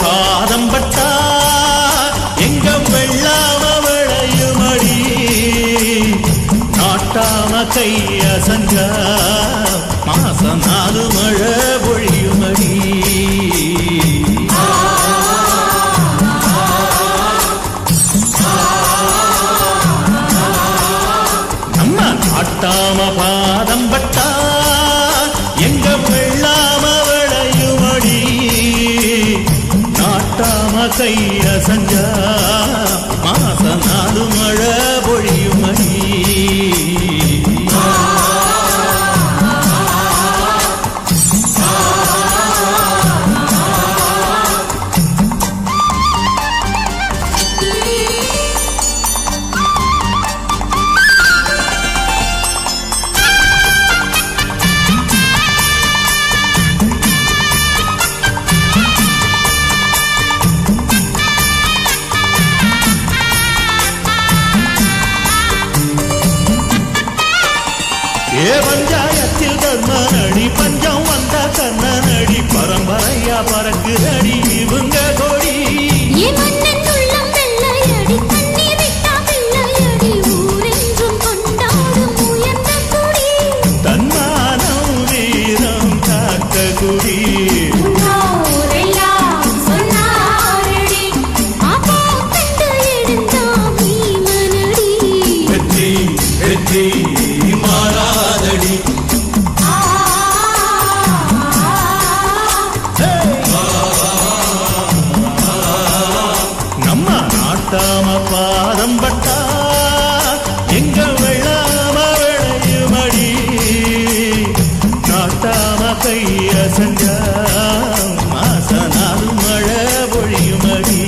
பாதம் பட்டா எங்க வெள்ளாம விளையுமடி நாட்டாம கைய சஞ்சா மாசம் 4 மழை பொழியுமடி நம்ம நாட்டாம பாதம் பட்டா எங்க வெள்ளாம விளையுமடி நாட்டாம கைய சஞ்சா மாசம் 4 மழை பொழியுமடி பஞ்சாயத்தில் கர்மனடி பஞ்சம் வந்த கண்ணனடி பரம்பரையா பறக்குதடி இவங்க கொடி தன்மானம் வீரம் காக்க குடி வெற்றி வெற்றி மாறாதடி நம்ம நாட்டாம பாதம் பட்டா எங்க வெள்ளாம விளையுமடி நாட்டாம கைய செஞ்சா மாச 4 மழை பொழியுமடி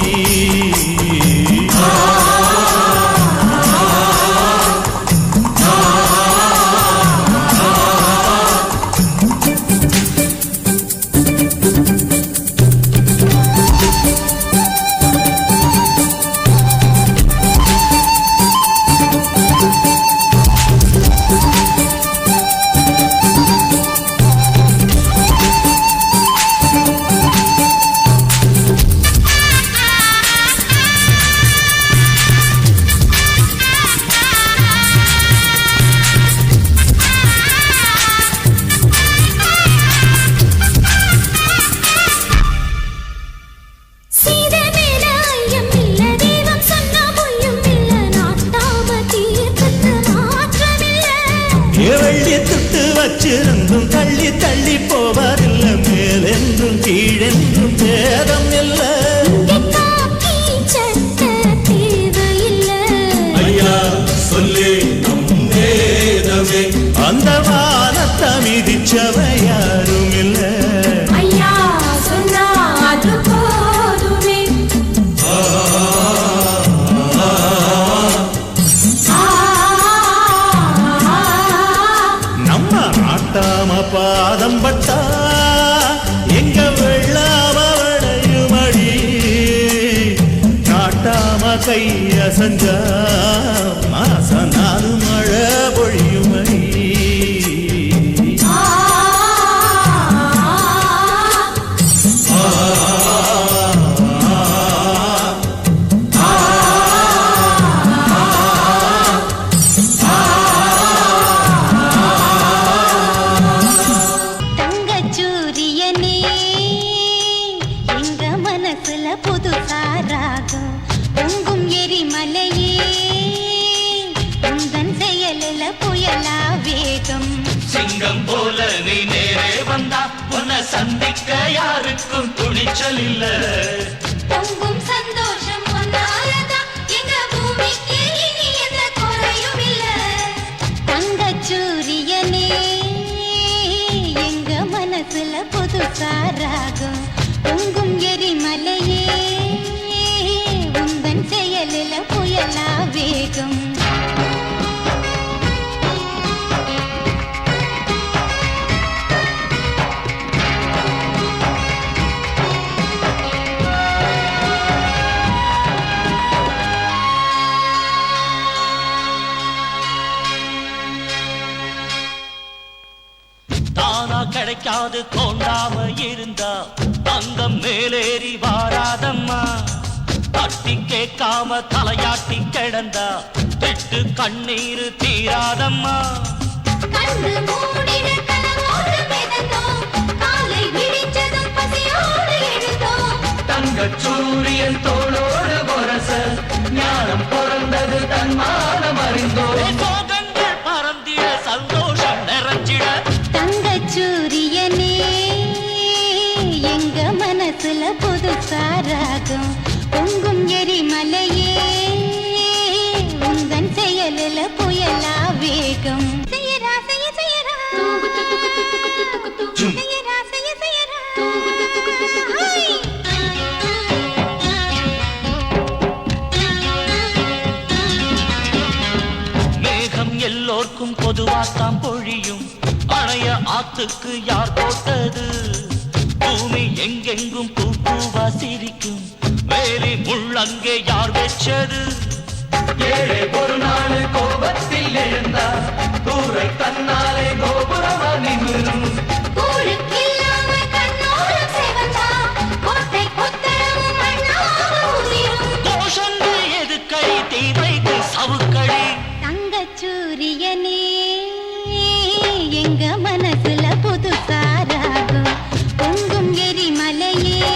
வெள்ளித்துட்டு வச்சிருந்தும் தள்ளி தள்ளி போவதில்லை மேலென்றும் கீழென்றும் பேதம் இல்லை ஐயா சொல்லி நம்மேதமே அந்த வானத்தை மிதிச்சவை யாரும் இல்லை நாட்டாம பாதம் பட்டா எங்க வெள்ளாம விளையுமடி நாட்டாம கைய சஞ்சா மாச 4 மழை பொழியுமடி சிங்கம் போல நீ நேரே வந்தா உன்னை சந்திக்க யாருக்கும் துணிச்சல் இல்ல பொங்கும் சந்தோஷம் ஒன்னாலதா எங்க பூமிக்கு இனி எந்த குறையும் இல்ல தங்கச்சூரியனே எங்க மனசுல புதுசா ராகம் பொங்கும் எரிமலையே உந்தன் செயலில புயலா வேகம் கிடைக்காது தோண்டாம இருந்தா தங்கம் மேலேறி வாராதம்மா தட்டி கேட்காம தலையாட்டி கிடந்தா திட்டு கண்ணீர் தீராதம்மா கண்ணு மூடிட கனவோடு மிதந்தோம் காலை விடிச்சதும் பசியோடு எழுந்தோம் தங்க சூரியன் தோளோடு பொரச ஞானம் பிறந்தது தன்மானம் அறிந்தோ சோகங்கள் பறந்திட சந்தோஷம் நிறைஞ்சிட தங்கச் சூரியனே எங்க மனசுல புதுசா ராகம் பொங்கும் எரிமலையே உந்தன் செயலில புயலா வேகம் செய்யரா செய்ய செய்யரா செய்யரா செய்ய செய்யரா மேகம் எல்லோர்க்கும் பொதுவாத்தான் பொழியும் அணைய ஆத்துக்கு யார் போட்டது பூமி எங்கெங்கும் பூ பூவா சிரிக்கும் வேலி முள்ளங்கே யார் வெச்சது ஏழை ஒரு நாள் கோபத்தில் எழுந்தார் தூரை தன்னாலே கோபுரமா நிமிரும் கூழுக்கில்லாம கண்ணோரம் செவந்தா கோட்டை கொத்தளமும் மண்ணாக உதிரும் கோஷங்கள் எதுக்கை தீவைக்கு சவுக்கடி தங்கச் சூரியனே எங்க மனசுல புதுசா ராகம் பொங்கும் எரிமலையே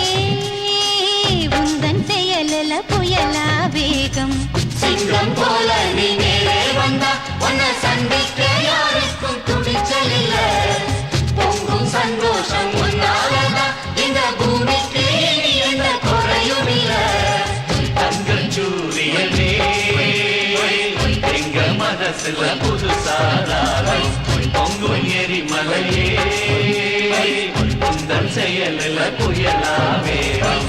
உந்தன் செயலில புயலா வேகம் சிங்கம் போல நீ நேரே வந்தா உன்னை சந்திக்க யாருக்கும் துணிச்சல் இல்ல பொங்கும் சந்தோஷம் உன்னாலதான் இந்த பூமிக்கு இனி எந்த குறையும் இல்ல தங்கள் சூரியனே எங்க மனசுல புதுசாதாரம் பொங்கும் எரிமலையே உந்தன் செயலில் புயலா வேகம்